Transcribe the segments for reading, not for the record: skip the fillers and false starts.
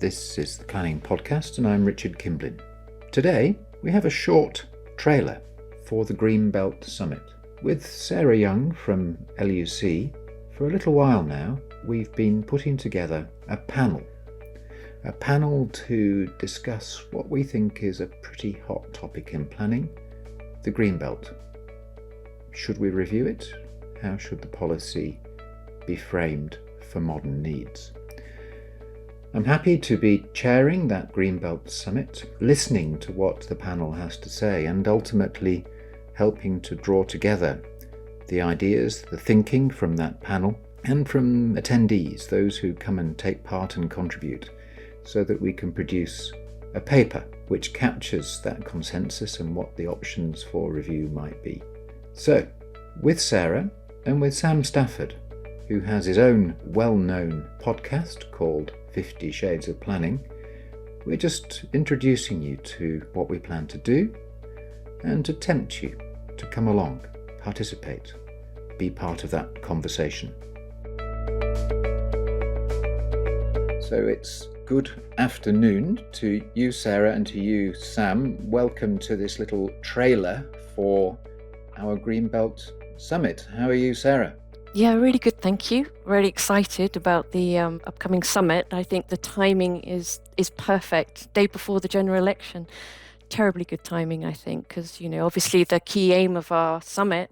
This is the Planning Podcast, and I'm Richard Kimblin. Today, we have a short trailer for the Greenbelt Summit. With Sarah Young from LUC, for a little while now, we've been putting together a panel to discuss what we think is a pretty hot topic in planning, the Greenbelt. Should we review it? How should the policy be framed for modern needs? I'm happy to be chairing that Greenbelt Summit, listening to what the panel has to say and ultimately helping to draw together the ideas, the thinking from that panel and from attendees, those who come and take part and contribute, so that we can produce a paper which captures that consensus and what the options for review might be. So, with Sarah and with Sam Stafford, who has his own well-known podcast called 50 Shades of Planning, we're just introducing you to what we plan to do and to tempt you to come along, participate, be part of that conversation. So it's good afternoon to you, Sarah, and to you, Sam. Welcome to this little trailer for our Greenbelt Summit. How are you, Sarah? Yeah, really good, thank you. Really excited about the upcoming summit. I think the timing is perfect, day before the general election. Terribly good timing, I think, because, obviously the key aim of our summit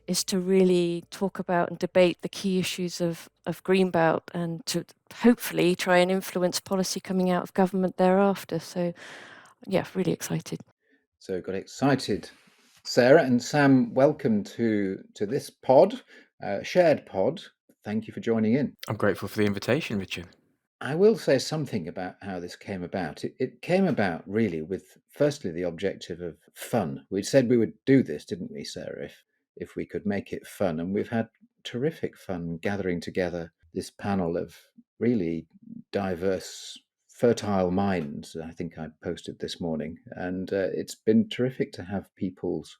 is to really talk about and debate the key issues of Greenbelt and to hopefully try and influence policy coming out of government thereafter. So, yeah, really excited. So got excited. Sarah and Sam, welcome to this pod, shared pod. Thank you for joining in. I'm grateful for the invitation, Richard. I will say something about how this came about. It came about really with, firstly, the objective of fun. We'd said we would do this, didn't we, Sarah, if we could make it fun. And we've had terrific fun gathering together this panel of really diverse, fertile minds. I think I posted this morning. And it's been terrific to have people's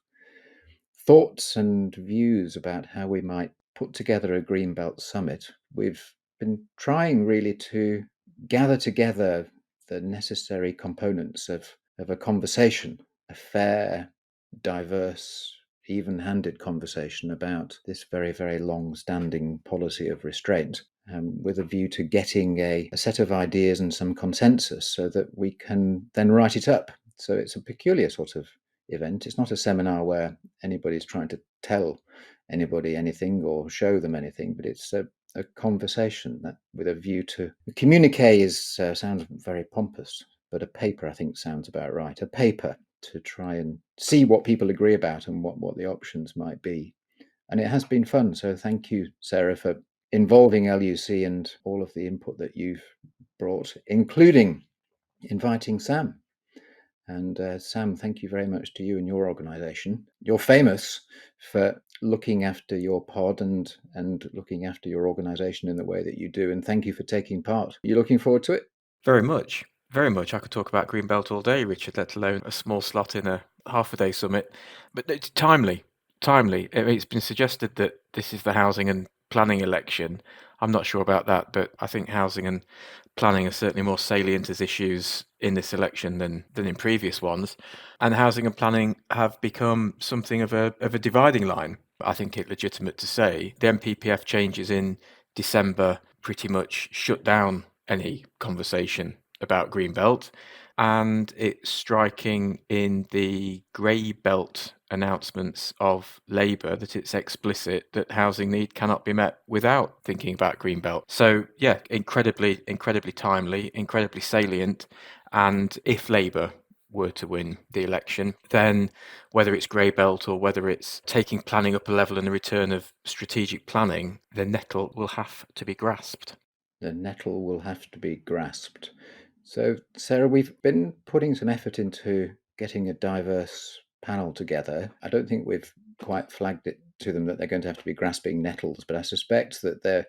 thoughts and views about how we might put together a Greenbelt Summit. We've been trying really to gather together the necessary components of a conversation, a fair, diverse, even-handed conversation about this very, very long-standing policy of restraint, with a view to getting a set of ideas and some consensus so that we can then write it up. So it's a peculiar sort of event. It's not a seminar where anybody's trying to tell anybody anything or show them anything, but it's a conversation that with a view to communique sounds very pompous, but a paper I think sounds about right. A paper to try and see what people agree about and what the options might be. And it has been fun. So thank you, Sarah, for involving LUC and all of the input that you've brought, including inviting Sam. And Sam, thank you very much to you and your organisation. You're famous for looking after your pod and looking after your organisation in the way that you do. And thank you for taking part. Are you looking forward to it? Very much. Very much. I could talk about Greenbelt all day, Richard, let alone a small slot in a half-a-day summit. But it's timely. It's been suggested that this is the housing and planning election. I'm not sure about that, but I think housing and planning are certainly more salient as issues in this election than in previous ones. And housing and planning have become something of a dividing line. I think it's legitimate to say the NPPF changes in December pretty much shut down any conversation about Greenbelt, and it's striking in the Grey Belt announcements of Labour that it's explicit that housing need cannot be met without thinking about Greenbelt. So yeah, incredibly timely, incredibly salient, and if Labour were to win the election, then whether it's Grey Belt or whether it's taking planning up a level and the return of strategic planning, the nettle will have to be grasped. The nettle will have to be grasped. So, Sarah, we've been putting some effort into getting a diverse panel together. I don't think we've quite flagged it to them that they're going to have to be grasping nettles, but I suspect that they're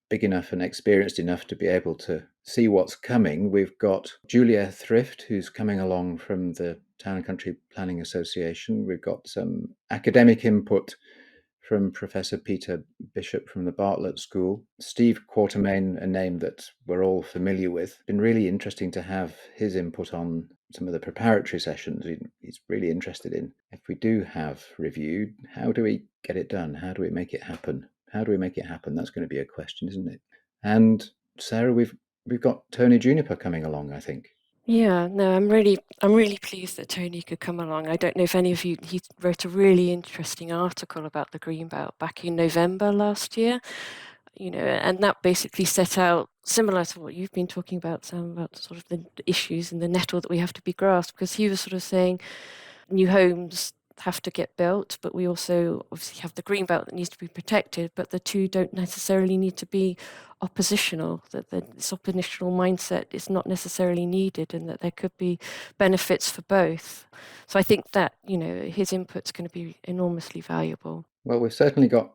big enough and experienced enough to be able to see what's coming. We've got Julia Thrift, who's coming along from the Town and Country Planning Association. We've got some academic input from Professor Peter Bishop from the Bartlett School. Steve Quatermain, a name that we're all familiar with. Been really interesting to have his input on some of the preparatory sessions. He's really interested in, if we do have review, how do we get it done? How do we make it happen? How do we make it happen? That's going to be a question, isn't it? And Sarah, we've got Tony Juniper coming along, I think. Yeah, no, I'm really pleased that Tony could come along. I don't know if any of you, he wrote a really interesting article about the Greenbelt back in November last year, and that basically set out, similar to what you've been talking about, Sam, about sort of the issues and the nettle that we have to be grasped, because he was sort of saying new homes have to get built, but we also obviously have the green belt that needs to be protected, but the two don't necessarily need to be oppositional, that this oppositional mindset is not necessarily needed, and that there could be benefits for both. So I think that, his input's going to be enormously valuable. Well, we've certainly got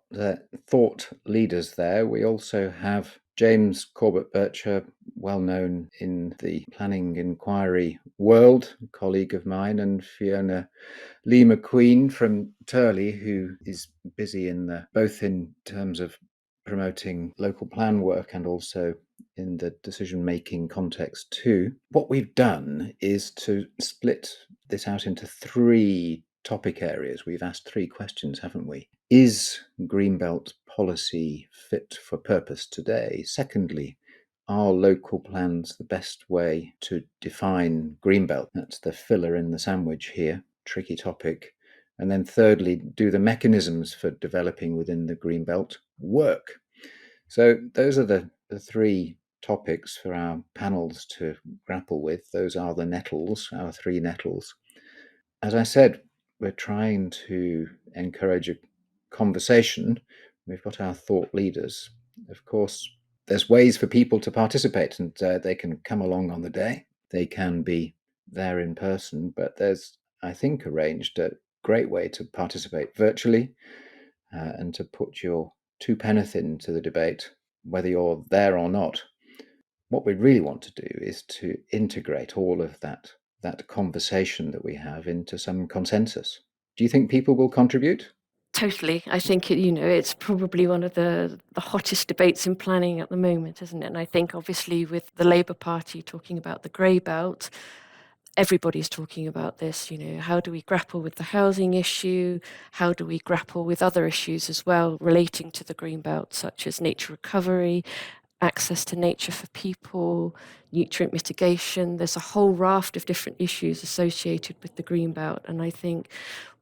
thought leaders there. We also have James Corbett Bircher, well known in the planning inquiry world, a colleague of mine, and Fiona Lee McQueen from Turley, who is busy both in terms of promoting local plan work and also in the decision-making context too. What we've done is to split this out into 3 topic areas. We've asked 3 questions, haven't we? Is Greenbelt policy fit for purpose today? Secondly, are local plans the best way to define Greenbelt? That's the filler in the sandwich here, tricky topic. And then thirdly, do the mechanisms for developing within the Greenbelt work? So those are the 3 topics for our panels to grapple with. Those are the nettles, our 3 nettles. As I said, we're trying to encourage a conversation. We've got our thought leaders. Of course, there's ways for people to participate, and they can come along on the day. They can be there in person, but there's, I think, arranged a great way to participate virtually and to put your 2 penneth into the debate, whether you're there or not. What we really want to do is to integrate all of that conversation that we have into some consensus. Do you think people will contribute? Totally. I think, it's probably one of the hottest debates in planning at the moment, isn't it? And I think obviously with the Labour Party talking about the grey belt, everybody's talking about this, how do we grapple with the housing issue? How do we grapple with other issues as well relating to the green belt, such as nature recovery, access to nature for people, nutrient mitigation? There's a whole raft of different issues associated with the green belt. And I think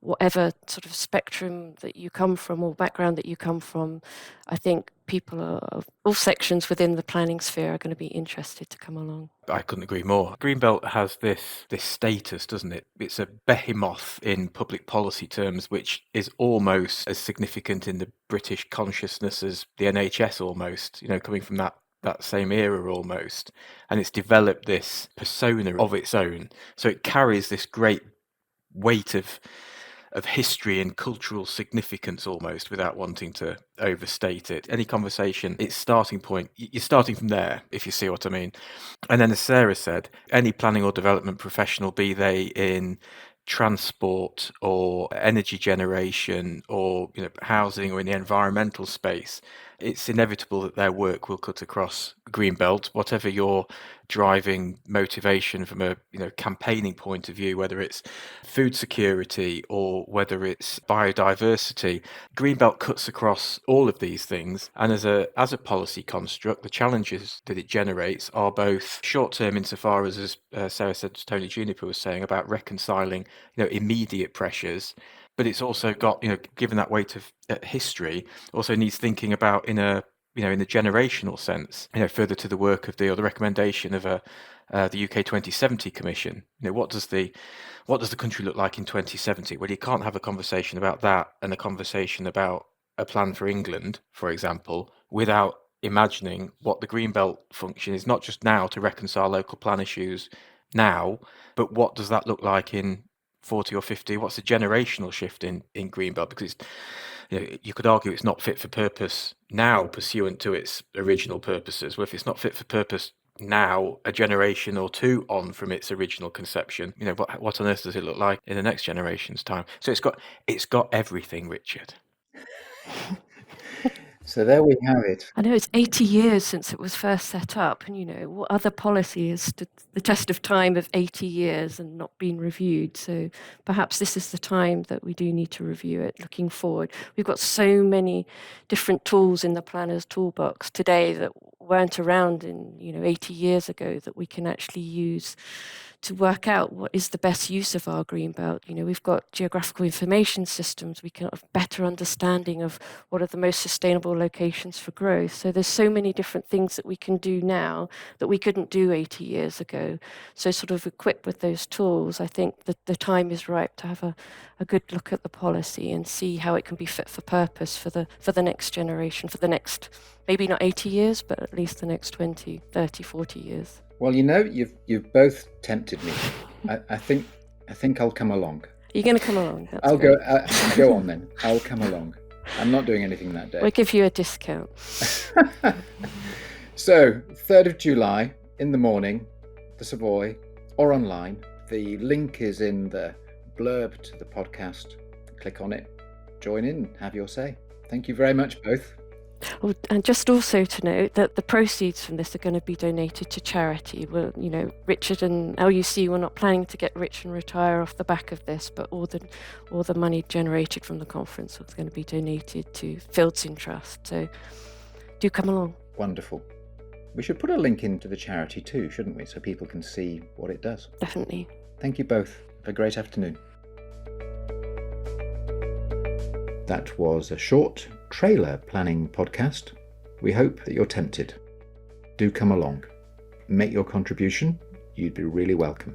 whatever sort of spectrum that you come from or background that you come from, I think people of all sections within the planning sphere are going to be interested to come along. I couldn't agree more. Greenbelt has this status, doesn't it? It's a behemoth in public policy terms, which is almost as significant in the British consciousness as the NHS almost, coming from that same era almost. And it's developed this persona of its own. So it carries this great weight of history and cultural significance almost, without wanting to overstate it. Any conversation, its starting point, you're starting from there, if you see what I mean. And then, as Sarah said, any planning or development professional, be they in transport or energy generation or housing or in the environmental space, it's inevitable that their work will cut across Greenbelt. Whatever your driving motivation from a campaigning point of view, whether it's food security or whether it's biodiversity, Greenbelt cuts across all of these things. And as a policy construct, the challenges that it generates are both short-term insofar as Sarah said, Tony Juniper was saying about reconciling immediate pressures, but it's also got given that weight of history, also needs thinking about in a in the generational sense, further to the work of the recommendation of the UK 2070 Commission. What does the country look like in 2070? Well, you can't have a conversation about that and a conversation about a plan for England, for example, without imagining what the Greenbelt function is, not just now to reconcile local plan issues now, but what does that look like in 40 or 50? What's the generational shift in Greenbelt? Because you could argue it's not fit for purpose now pursuant to its original purposes. Well, if it's not fit for purpose now, a generation or 2 on from its original conception, what on earth does it look like in the next generation's time? So it's got everything, Richard. So there we have it. I know it's 80 years since it was first set up, and what other policy has stood the test of time of 80 years and not been reviewed? So perhaps this is the time that we do need to review it looking forward. We've got so many different tools in the planner's toolbox today that weren't around in 80 years ago that we can actually use to work out what is the best use of our green belt. We've got geographical information systems. We can have better understanding of what are the most sustainable locations for growth. So there's so many different things that we can do now that we couldn't do 80 years ago. So sort of equipped with those tools, I think that the time is right to have a good look at the policy and see how it can be fit for purpose for the next generation, for the next, maybe not 80 years, but at least the next 20, 30, 40 years. Well, you've both tempted me. I think I'll come along. You're going to come along. That's I'll great. go on then. I'll come along. I'm not doing anything that day. We'll give you a discount. So, 3rd of July in the morning, the Savoy, or online. The link is in the blurb to the podcast. Click on it, join in, have your say. Thank you very much, both. Oh, and just also to note that the proceeds from this are going to be donated to charity. Well, Richard and LUC were not planning to get rich and retire off the back of this, but all the money generated from the conference was going to be donated to Fields in Trust. So do come along. Wonderful. We should put a link into the charity too, shouldn't we, so people can see what it does. Definitely. Thank you both. Have a great afternoon. That was a short trailer planning podcast. We hope that you're tempted. Do come along. Make your contribution. You'd be really welcome.